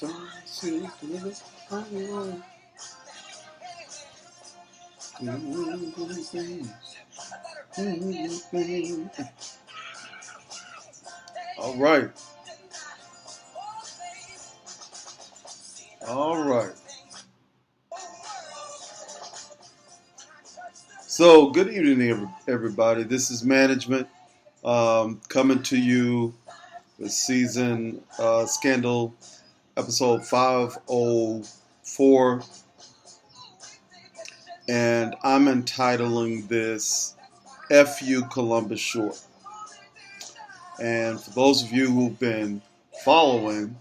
All right. All right. So, good evening, everybody. This is management coming to you with season scandal episode 504, and I'm entitling this "Fu Columbus Short." And for those of you who've been following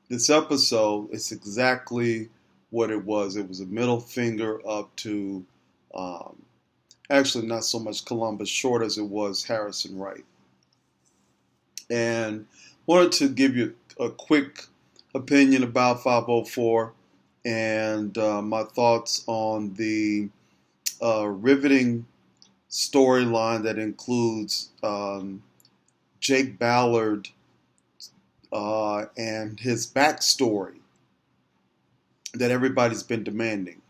this episode, it's exactly what it was. It was a middle finger up to, actually not so much Columbus Short as it was Harrison Wright. And wanted to give you a quick opinion about 504 and my thoughts on the riveting storyline that includes Jake Ballard and his backstory that everybody's been demanding.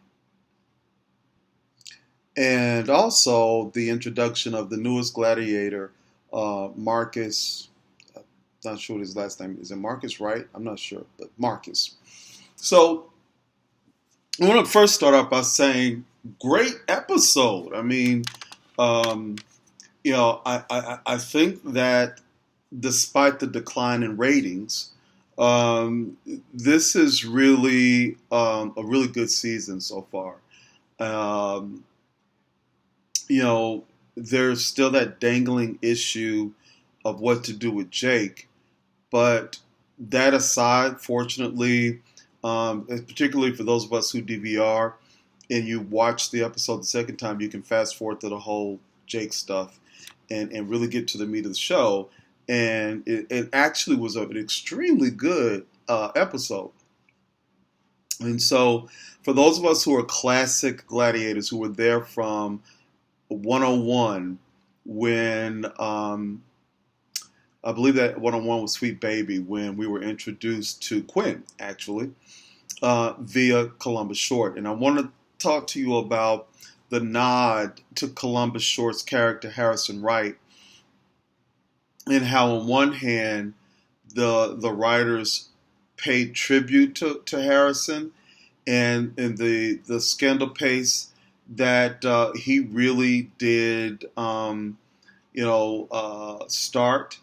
And also the introduction of the newest gladiator, Marcus. Not sure what his last name is. Is it Marcus Wright? I'm not sure, but Marcus. So I want to first start off by saying, great episode. I mean, I think that despite the decline in ratings, this is really a really good season so far. There's still that dangling issue of what to do with Jake, but that aside, fortunately, particularly for those of us who DVR and you watch the episode the second time, you can fast forward to the whole Jake stuff and really get to the meat of the show. And it actually was an extremely good episode. And so for those of us who are classic gladiators who were there from 101 when I believe that 101 was Sweet Baby when we were introduced to Quinn, actually, via Columbus Short. And I want to talk to you about the nod to Columbus Short's character, Harrison Wright, and how on one hand, the writers paid tribute to Harrison and the scandal pace that he really did, start.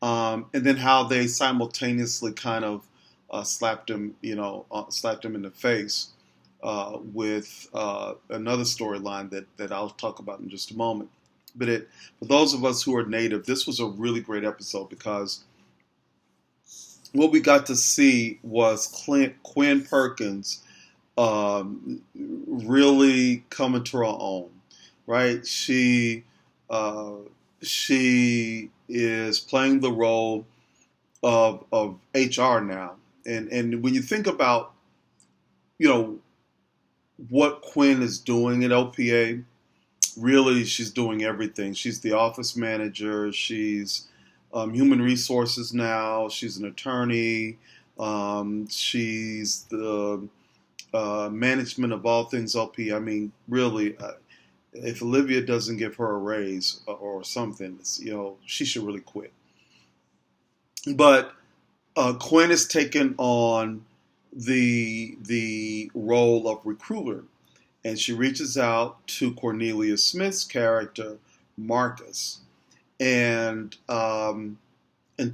And then how they simultaneously kind of slapped him in the face with another storyline that I'll talk about in just a moment. But for those of us who are native, this was a really great episode because what we got to see was Quinn Perkins really coming to her own, right? She is playing the role of HR now. And when you think about, what Quinn is doing at LPA, really she's doing everything. She's the office manager. She's human resources now. She's an attorney. She's the management of all things LP. I mean, really, if Olivia doesn't give her a raise or something, she should really quit. But Quinn has taken on the role of recruiter, and she reaches out to Cornelia Smith's character, Marcus. And in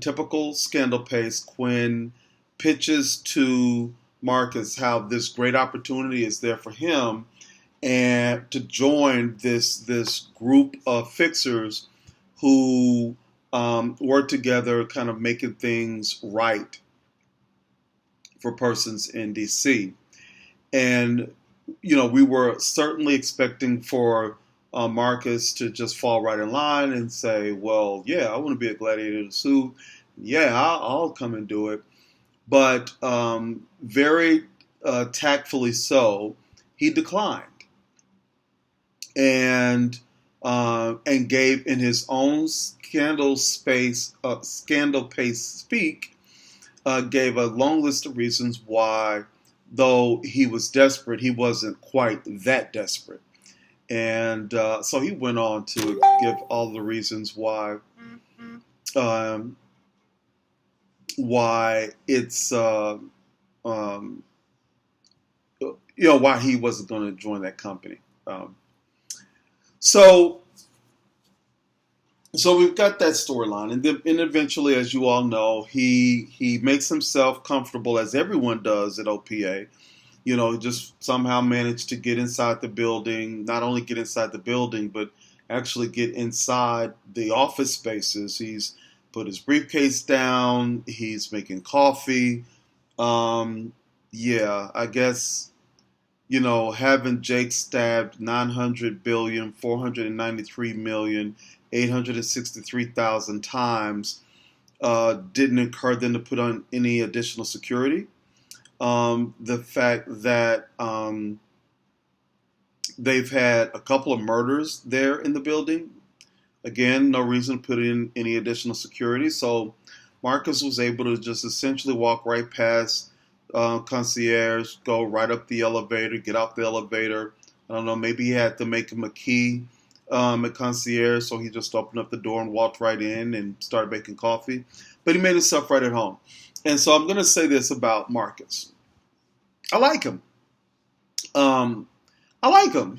typical scandal pace, Quinn pitches to Marcus how this great opportunity is there for him and to join this group of fixers who work together, kind of making things right for persons in DC. And, we were certainly expecting for Marcus to just fall right in line and say, well, yeah, I want to be a gladiator in a suit. Yeah, I'll come and do it. But very tactfully so, he declined and gave in his own scandal pace speak gave a long list of reasons why, though he was desperate, he wasn't quite that desperate. And so he went on to give all the reasons um, why it's um, why he wasn't going to join that company. Um, so so we've got that storyline, and eventually, as you all know, he makes himself comfortable, as everyone does at OPA. Just somehow managed to get inside the building, not only get inside the building, but actually get inside the office spaces. He's put his briefcase down. He's making coffee. Yeah, I guess, having Jake stabbed 900,493,863,000 times didn't incur them to put on any additional security. The fact that they've had a couple of murders there in the building. Again, no reason to put in any additional security. So Marcus was able to just essentially walk right past concierge, go right up the elevator, get off the elevator. I don't know, maybe he had to make him a key at concierge, so he just opened up the door and walked right in and started making coffee. But he made himself right at home. And so I'm going to say this about Marcus. I like him. I like him.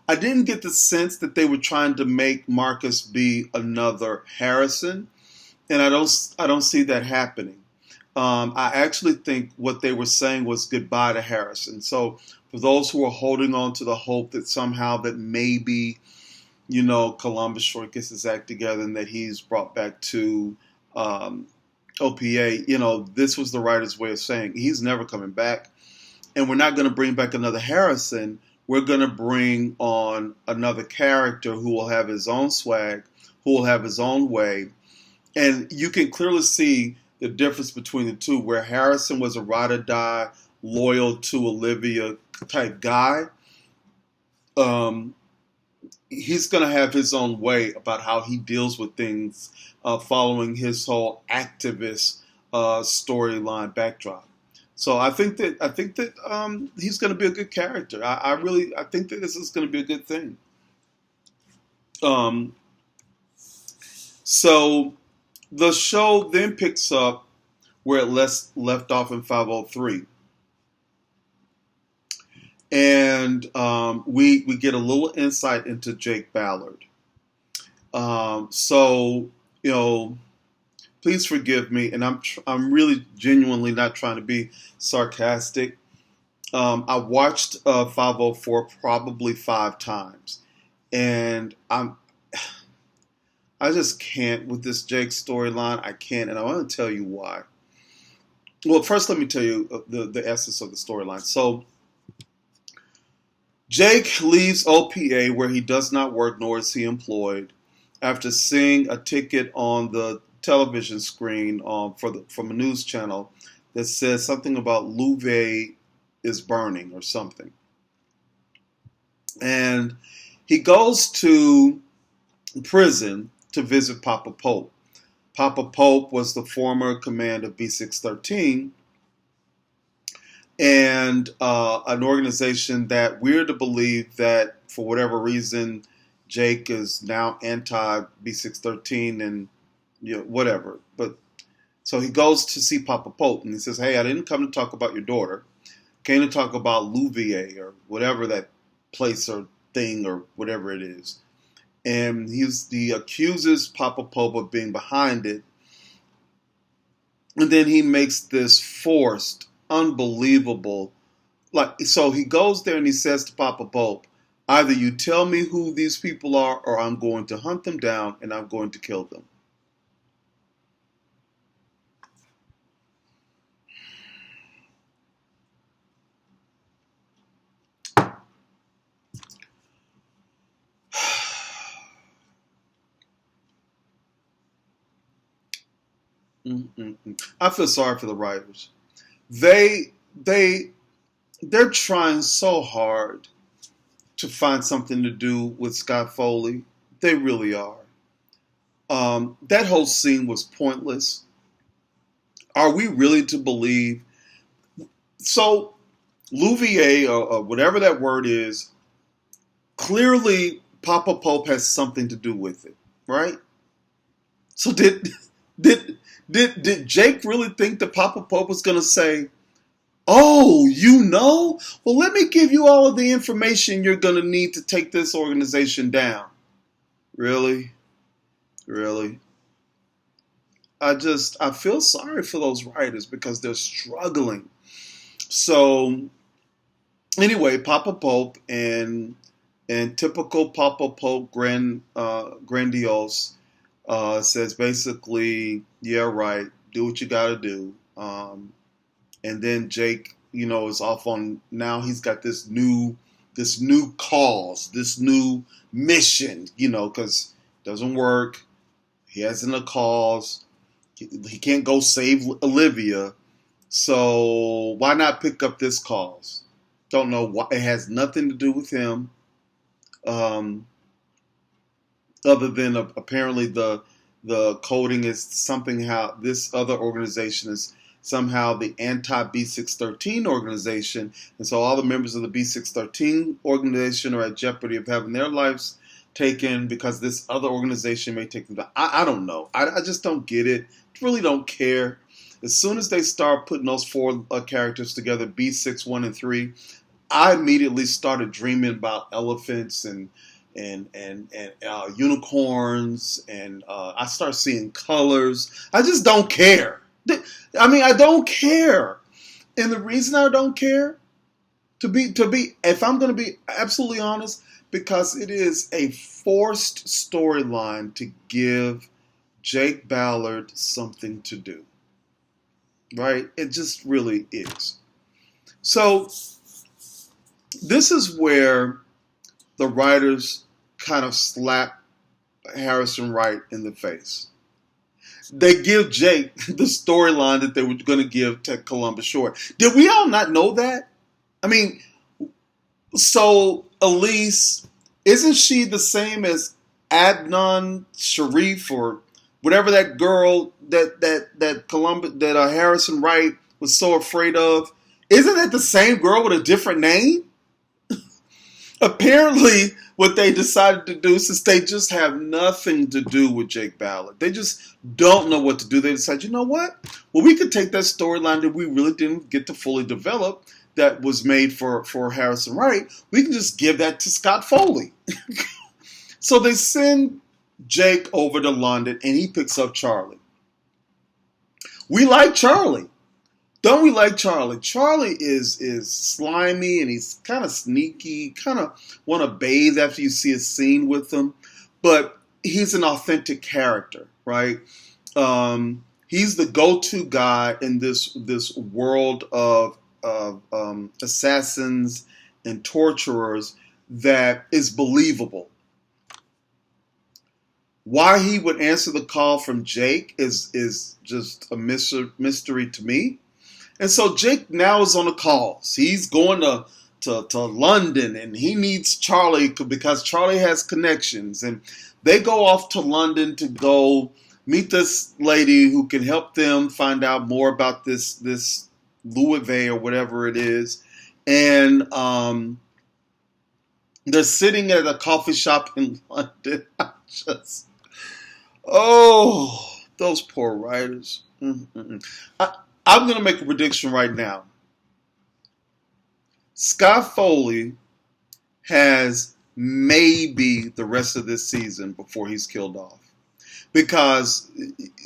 I didn't get the sense that they were trying to make Marcus be another Harrison, and I don't see that happening. I actually think what they were saying was goodbye to Harrison. So for those who are holding on to the hope that somehow that maybe, Columbus Short gets his act together and that he's brought back to OPA, this was the writer's way of saying he's never coming back. And we're not going to bring back another Harrison. We're going to bring on another character who will have his own swag, who will have his own way. And you can clearly see the difference between the two, where Harrison was a ride or die, loyal to Olivia type guy. He's going to have his own way about how he deals with things following his whole activist storyline backdrop. So I think that he's going to be a good character. I think that this is going to be a good thing. So the show then picks up where it left off in 503. And we get a little insight into Jake Ballard. Please forgive me, and I'm really genuinely not trying to be sarcastic. I watched 504 probably 5 times, and I just can't with this Jake storyline. I can't, and I want to tell you why. Well, first let me tell you the essence of the storyline. So Jake leaves OPA, where he does not work nor is he employed, after seeing a ticket on the television screen from a news channel that says something about Louvet is burning or something. And he goes to prison to visit Papa Pope. Papa Pope was the former command of B613, and an organization that we're to believe that for whatever reason Jake is now anti B613 and whatever. But so he goes to see Papa Pope and he says, "Hey, I didn't come to talk about your daughter. I came to talk about Louvier or whatever that place or thing or whatever it is." And he accuses Papa Pope of being behind it. And then he makes this forced, unbelievable, so he goes there and he says to Papa Pope, "Either you tell me who these people are or I'm going to hunt them down and I'm going to kill them." I feel sorry for the writers. They're trying so hard to find something to do with Scott Foley. They really are. That whole scene was pointless. Are we really to believe? So, Louvier, or whatever that word is, clearly Papa Pope has something to do with it, right? So did did Jake really think that Papa Pope was going to say, "Oh, you know? Well, let me give you all of the information you're going to need to take this organization down." Really? Really? I feel sorry for those writers because they're struggling. So anyway, Papa Pope and typical Papa Pope grandiose says basically, yeah, right, do what you got to do. And then Jake, is off on, now he's got this new cause, this new mission, because it doesn't work. He hasn't a cause. He can't go save Olivia. So why not pick up this cause? Don't know why. It has nothing to do with him, um, other than apparently the coding is something how this other organization is somehow the anti B613 organization, and so all the members of the B613 organization are at jeopardy of having their lives taken because this other organization may take them down. I don't know. I just don't get it. Really don't care. As soon as they start putting those four characters together, B6, 1, and 3, I immediately started dreaming about elephants and unicorns, and I start seeing colors. I just don't care. I mean, I don't care, and the reason I don't care, if I'm going to be absolutely honest, because it is a forced storyline to give Jake Ballard something to do. Right? It just really is. So this is where the writers kind of slap Harrison Wright in the face. They give Jake the storyline that they were going to give to Columbus Short. Did we all not know that? I mean, so Elise, isn't she the same as Adnan Sharif or whatever that girl that Harrison Wright was so afraid of? Isn't that the same girl with a different name? Apparently, what they decided to do, since they just have nothing to do with Jake Ballard, they just don't know what to do. They decided, you know what? Well, we could take that storyline that we really didn't get to fully develop, that was made for Harrison Wright. We can just give that to Scott Foley. So they send Jake over to London, and he picks up Charlie. We like Charlie. Don't we like Charlie? Charlie is slimy, and he's kind of sneaky, kind of want to bathe after you see a scene with him. But he's an authentic character, right? He's the go-to guy in this world of assassins and torturers that is believable. Why he would answer the call from Jake is just a mystery to me. And so Jake now is on the calls. He's going to London, and he needs Charlie because Charlie has connections. And they go off to London to go meet this lady who can help them find out more about this Louvier or whatever it is. And they're sitting at a coffee shop in London. Those poor writers. I'm going to make a prediction right now. Scott Foley has maybe the rest of this season before he's killed off. Because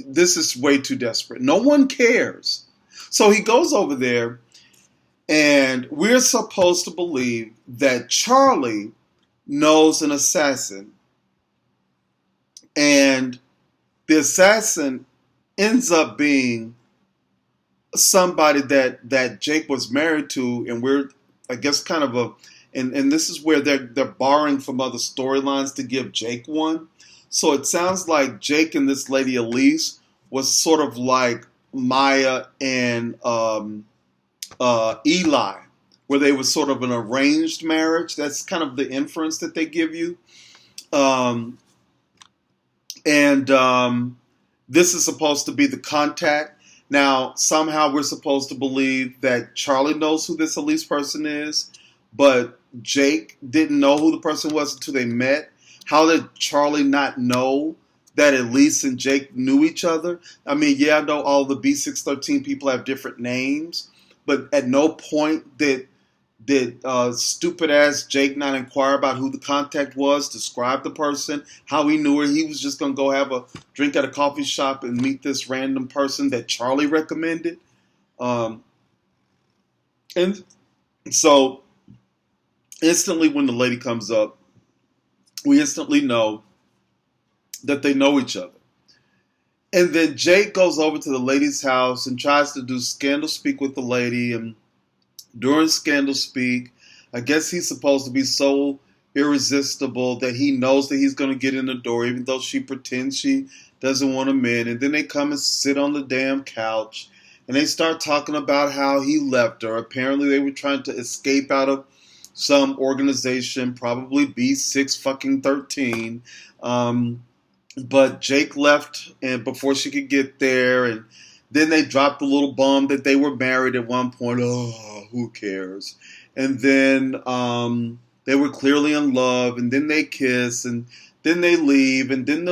this is way too desperate. No one cares. So he goes over there, and we're supposed to believe that Charlie knows an assassin. And the assassin ends up being somebody that Jake was married to, and we're, I guess, kind of and this is where they're borrowing from other storylines to give Jake one. So it sounds like Jake and this lady Elise was sort of like Maya and Eli, where they were sort of an arranged marriage. That's kind of the inference that they give you. And this is supposed to be the contact. Now, somehow we're supposed to believe that Charlie knows who this Elise person is, but Jake didn't know who the person was until they met. How did Charlie not know that Elise and Jake knew each other? I mean, yeah, I know all the B613 people have different names, but at no point did stupid ass Jake not inquire about who the contact was, describe the person, how he knew her. He was just gonna go have a drink at a coffee shop and meet this random person that Charlie recommended. And so instantly when the lady comes up, we instantly know that they know each other. And then Jake goes over to the lady's house and tries to do scandal speak with the lady. And during scandal speak, I guess he's supposed to be so irresistible that he knows that he's going to get in the door, even though she pretends she doesn't want him in. And then they come and sit on the damn couch, and they start talking about how he left her. Apparently, they were trying to escape out of some organization, probably B6 fucking 13. But Jake left and before she could get there, and then they dropped the little bomb that they were married at one point. Oh, who cares? And then they were clearly in love, and then they kiss, and then they leave, and then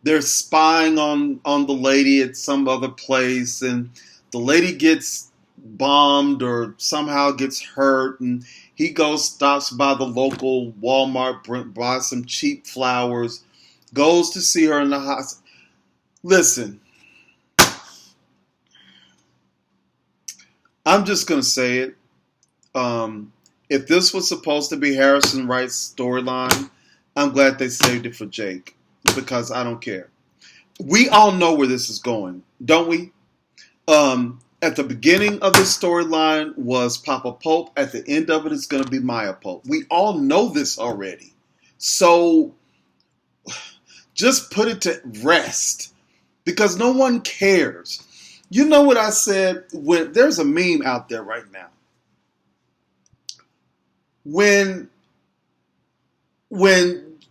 they're spying on the lady at some other place, and the lady gets bombed or somehow gets hurt, and he stops by the local Walmart, buys some cheap flowers, goes to see her in the hospital. Listen, I'm just going to say it. If this was supposed to be Harrison Wright's storyline, I'm glad they saved it for Jake, because I don't care. We all know where this is going, don't we? At the beginning of this storyline was Papa Pope. At the end of it, it's going to be Maya Pope. We all know this already. So just put it to rest, because no one cares. You know what I said? There's a meme out there right now. When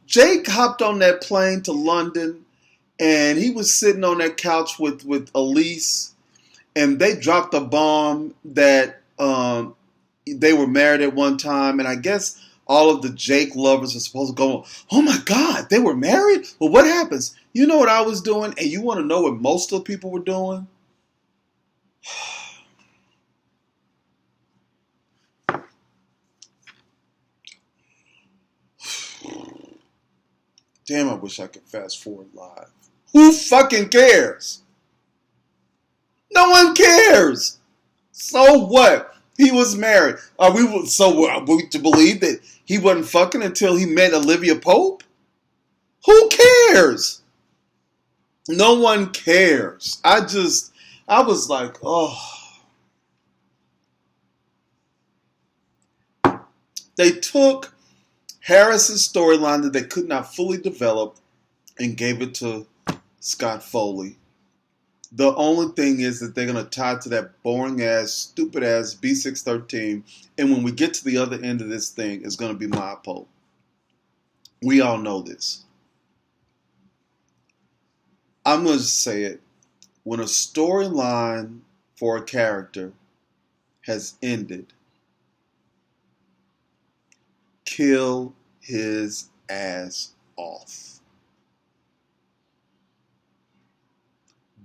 Jake hopped on that plane to London and he was sitting on that couch with Elise, and they dropped a bomb that they were married at one time, and I guess all of the Jake lovers are supposed to go, oh my God, they were married? Well, what happens? You know what I was doing, and you want to know what most of the people were doing? Damn, I wish I could fast forward live. Who fucking cares? No one cares. So what? He was married. Are we to believe that he wasn't fucking until he met Olivia Pope? Who cares? No one cares. I was like, oh. They took Harris's storyline that they could not fully develop and gave it to Scott Foley. The only thing is that they're going to tie it to that boring ass, stupid ass B613. And when we get to the other end of this thing, it's going to be Maya Pope. We all know this. I'm going to say it. When a storyline for a character has ended, kill his ass off.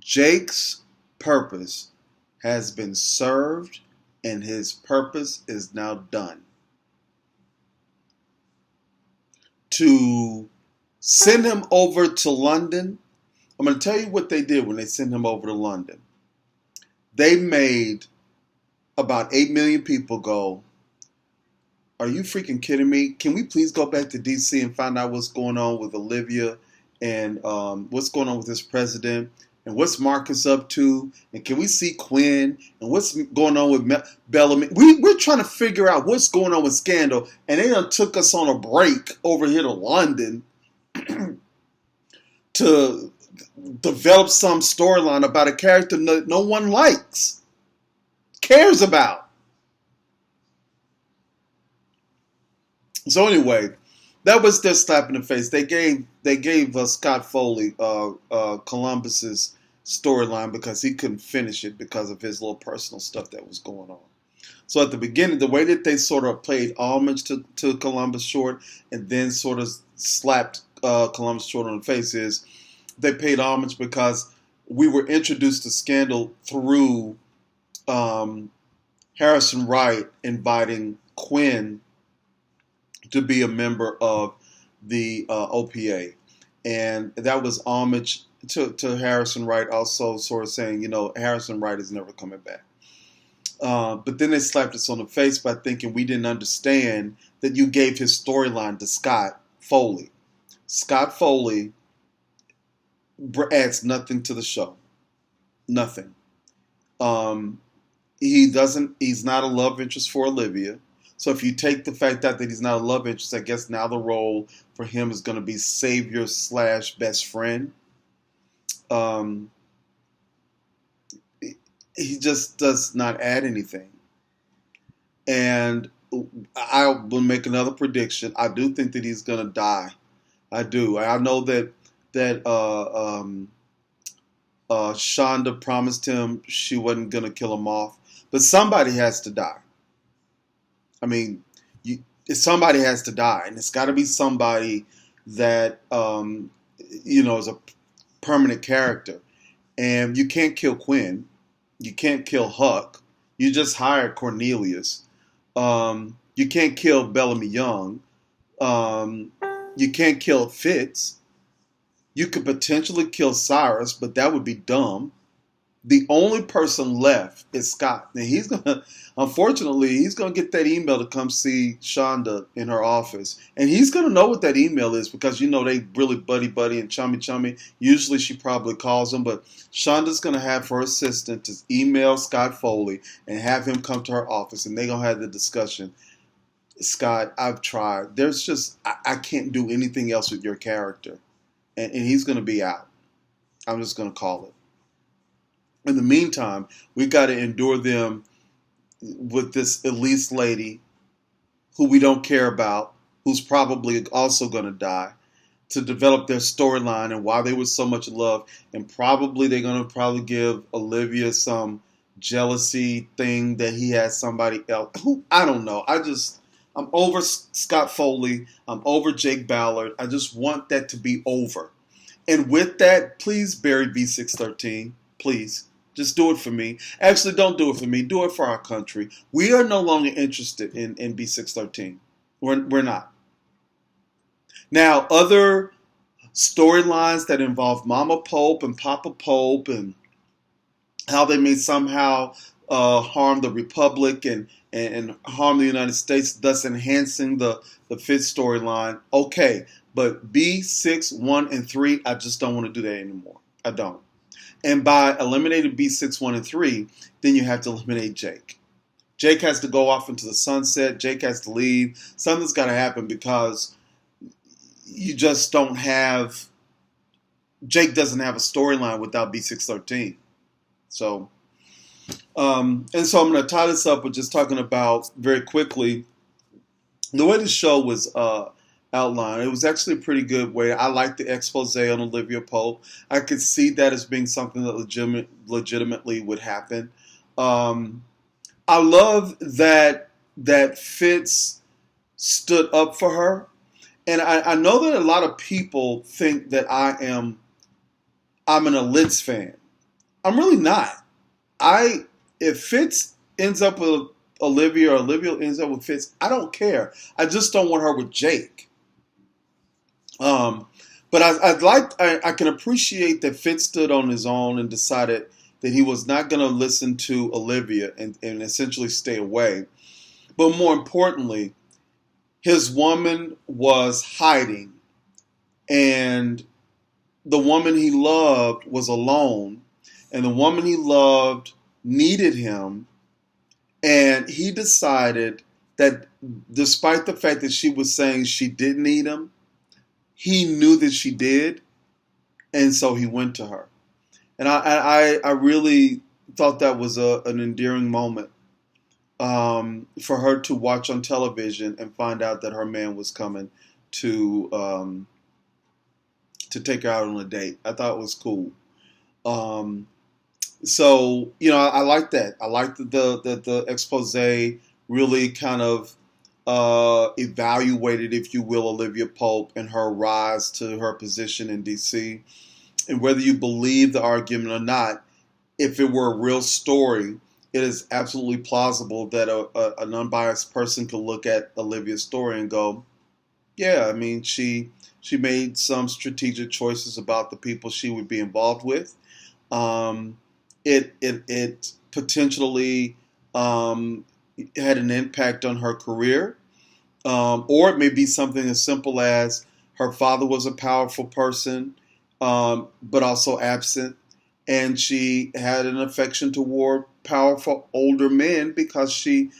Jake's purpose has been served, and his purpose is now done. To send him over to London, I'm going to tell you what they did when they sent him over to London. They made about 8 million people go, are you freaking kidding me? Can we please go back to D.C. and find out what's going on with Olivia and what's going on with this president? And what's Marcus up to? And can we see Quinn? And what's going on with Bellamy? We're trying to figure out what's going on with Scandal. And they done took us on a break over here to London to develop some storyline about a character no one likes, cares about. So anyway, that was their slap in the face. They gave Scott Foley, Columbus's storyline because he couldn't finish it because of his little personal stuff that was going on. So at the beginning, the way that they sort of played homage to Columbus Short and then sort of slapped Columbus Short on the face is they paid homage because we were introduced to Scandal through Harrison Wright inviting Quinn to be a member of the OPA. And that was homage to Harrison Wright, also sort of saying, Harrison Wright is never coming back. But then they slapped us on the face by thinking we didn't understand that you gave his storyline to Scott Foley. Scott Foley adds nothing to the show. Nothing. He's not a love interest for Olivia. So if you take the fact that he's not a love interest, I guess now the role for him is going to be savior / best friend. He just does not add anything. And I will make another prediction. I do think that he's going to die. I do. I know that Shonda promised him she wasn't going to kill him off. But somebody has to die. I mean, somebody has to die. And it's got to be somebody that, is a permanent character. And you can't kill Quinn. You can't kill Huck. You just hired Cornelius. You can't kill Bellamy Young. You can't kill Fitz. You could potentially kill Cyrus, but that would be dumb. The only person left is Scott. And unfortunately, he's going to get that email to come see Shonda in her office. And he's going to know what that email is because, they really buddy and chummy. Usually she probably calls him, but Shonda's going to have her assistant to email Scott Foley and have him come to her office. And they're going to have the discussion. Scott, I've tried. I can't do anything else with your character. And he's going to be out. I'm just going to call it. In the meantime, we got to endure them with this Elise lady who we don't care about, who's probably also going to die, to develop their storyline and why they were so much in love. And probably they're going to give Olivia some jealousy thing that he has somebody else. I don't know. I'm over Scott Foley. I'm over Jake Ballard. I just want that to be over. And with that, please bury B613. Please. Just do it for me. Actually, don't do it for me. Do it for our country. We are no longer interested in B613. We're not. Now, other storylines that involve Mama Pope and Papa Pope and how they may somehow harm the Republic and harm the United States, thus enhancing the Fitz storyline. Okay, but B6, 1, and 3, I just don't want to do that anymore. I don't. And by eliminating B6, 1, and 3, then you have to eliminate Jake. Jake has to go off into the sunset. Jake has to leave. Something's got to happen because you just don't have... Jake doesn't have a storyline without B613. So, I'm going to tie this up with just talking about, very quickly, the way the show was outlined. It was actually a pretty good way. I like the expose on Olivia Pope. I could see that as being something that legitimately would happen. I love that Fitz stood up for her. And I know that a lot of people think that I'm an Elitz fan. I'm really not. If Fitz ends up with Olivia or Olivia ends up with Fitz, I don't care. I just don't want her with Jake. But I can appreciate that Fitz stood on his own and decided that he was not going to listen to Olivia and essentially stay away. But more importantly, his woman was hiding, and the woman he loved was alone, and the woman he loved needed him, and he decided that despite the fact that she was saying she didn't need him, he knew that she did, and so he went to her. And I really thought that was an endearing moment for her to watch on television and find out that her man was coming to take her out on a date. I thought it was cool. Um, so I like that. I like the expose really kind of evaluated, if you will, Olivia Pope and her rise to her position in DC. And whether you believe the argument or not, if it were a real story, it is absolutely plausible that an unbiased person could look at Olivia's story and go, yeah, I mean, she made some strategic choices about the people she would be involved with. Um, it potentially um, had an impact on her career, or it may be something as simple as her father was a powerful person, but also absent, and she had an affection toward powerful older men because she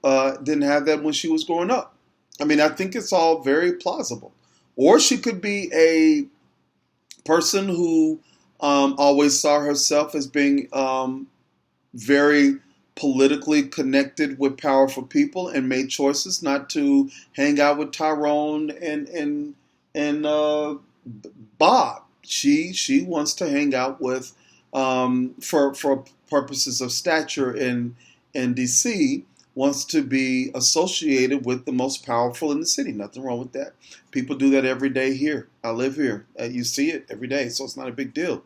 didn't have that when she was growing up. I mean, I think it's all very plausible. Or she could be a person who always saw herself as being very politically connected with powerful people and made choices not to hang out with Tyrone and Bob. She wants to hang out with for purposes of stature in DC, wants to be associated with the most powerful in the city. Nothing wrong with that. People do that every day here. I live here. You see it every day, so it's not a big deal.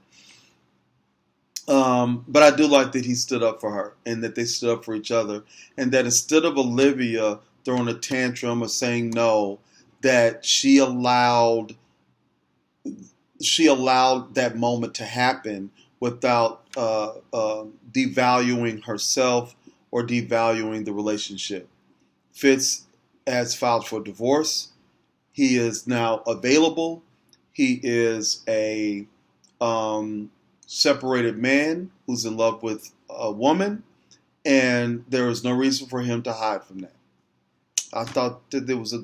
But I do like that he stood up for her and that they stood up for each other, and that instead of Olivia throwing a tantrum or saying no, that she allowed that moment to happen without devaluing herself or devaluing the relationship. Fitz has filed for divorce. He is now available. He is a separated man who's in love with a woman, and there is no reason for him to hide from that. I thought it was a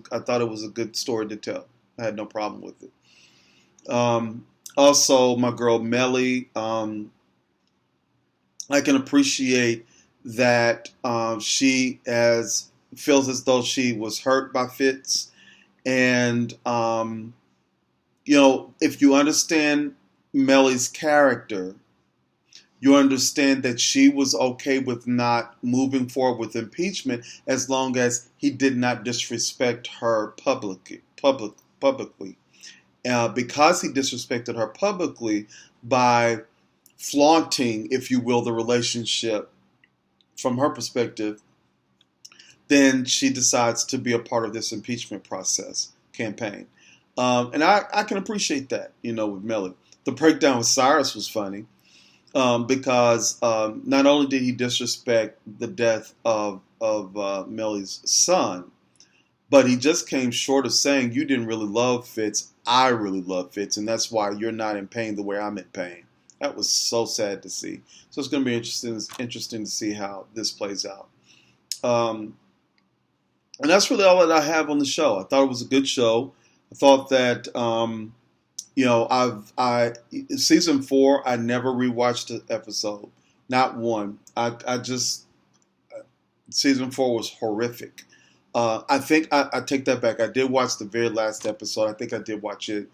good story to tell. I had no problem with it. Also, my girl Melly, I can appreciate that she feels as though she was hurt by Fitz, and if you understand Melly's character, you understand that she was okay with not moving forward with impeachment as long as he did not disrespect her publicly. Because he disrespected her publicly by flaunting, if you will, the relationship from her perspective, then she decides to be a part of this impeachment process campaign. And I can appreciate that, with Melly. The breakdown with Cyrus was funny because not only did he disrespect the death of Melly's son, but he just came short of saying, you didn't really love Fitz. I really love Fitz, and that's why you're not in pain the way I'm in pain. That was so sad to see. So it's going to be interesting to see how this plays out. And that's really all that I have on the show. I thought it was a good show. I thought that, season 4, I never rewatched an episode. Not one. Season 4 was horrific. I think I take that back. I did watch the very last episode. I think I did watch it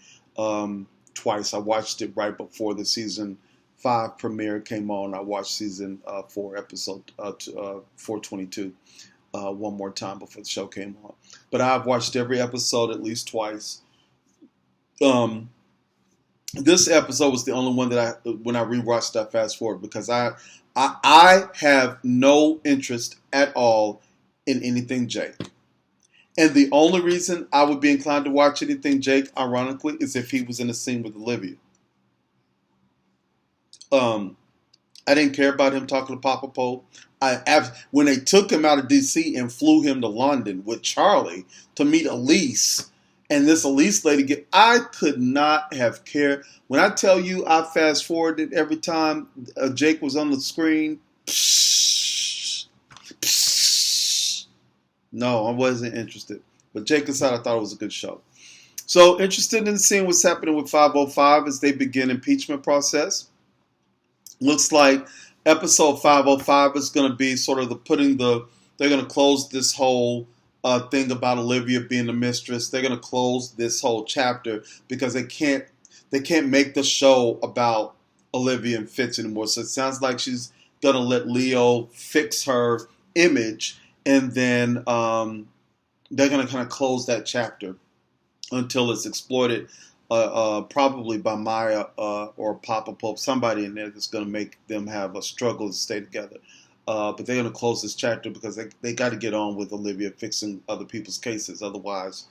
twice. I watched it right before the season 5 premiere came on. I watched season 4 episode 422 one more time before the show came on. But I've watched every episode at least twice. This episode was the only one that when I rewatched, I fast forward because I have no interest at all in anything Jake. And the only reason I would be inclined to watch anything Jake, ironically, is if he was in a scene with Olivia. I didn't care about him talking to Papa Pope. When they took him out of D.C. and flew him to London with Charlie to meet Elise, and this Elise lady, I could not have cared. When I tell you I fast forwarded every time Jake was on the screen, no, I wasn't interested. But Jake aside, I thought it was a good show. So interested in seeing what's happening with 505 as they begin impeachment process. Looks like episode 505 is going to be sort of they're going to close this whole thing about Olivia being the mistress. They're going to close this whole chapter because they can't make the show about Olivia and Fitz anymore. So it sounds like she's going to let Leo fix her image, and then they're going to kind of close that chapter until it's exploited, probably by Maya or Papa Pope, somebody in there that's going to make them have a struggle to stay together. But they're going to close this chapter because they got to get on with Olivia fixing other people's cases. Otherwise,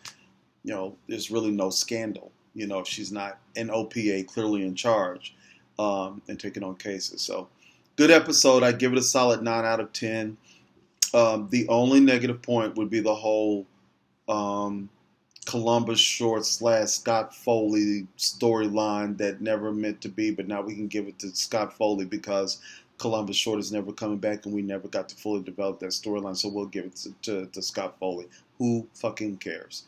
there's really no scandal. If she's not an OPA clearly in charge and taking on cases. So, good episode. I give it a solid 9 out of 10. The only negative point would be the whole Columbus Short / Scott Foley storyline that never meant to be, but now we can give it to Scott Foley because Columbus Short is never coming back and we never got to fully develop that storyline, so we'll give it to Scott Foley. Who fucking cares?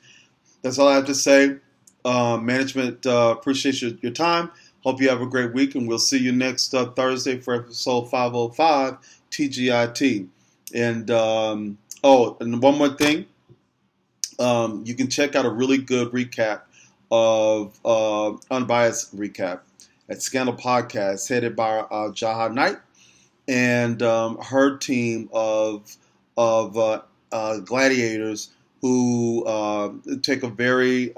That's all I have to say. Management appreciates your time. Hope you have a great week, and we'll see you next Thursday for episode 505 TGIT. And and one more thing. You can check out a really good recap of unbiased recap at Scandal Podcast, headed by Jaha Knight and her team of gladiators who take a very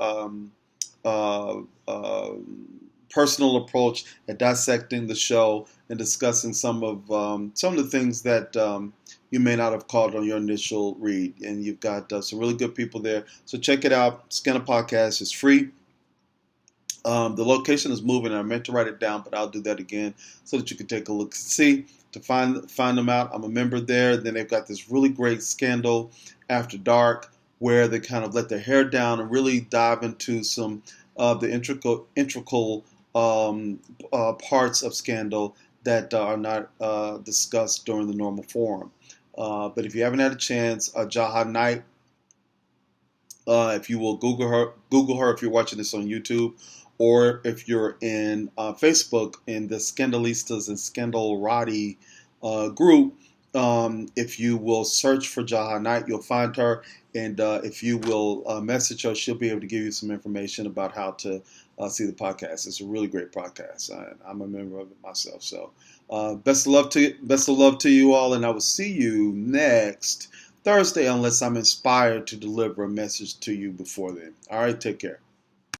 personal approach at dissecting the show and discussing some of the things that you may not have caught on your initial read. And you've got some really good people there. So check it out. Scandal Podcast is free. The location is moving. I meant to write it down, but I'll do that again so that you can take a look and see. To find them out, I'm a member there. Then they've got this really great Scandal After Dark where they kind of let their hair down and really dive into some of the integral parts of Scandal that are not discussed during the normal forum. But if you haven't had a chance, Jaha Knight, if you will Google her if you're watching this on YouTube, or if you're in Facebook in the Scandalistas and Scandalrati group, if you will search for Jaha Knight, you'll find her. And if you will message her, she'll be able to give you some information about how to see the podcast. It's a really great podcast. I'm a member of it myself. So best of love to you all, and I will see you next Thursday unless I'm inspired to deliver a message to you before then. All right, take care.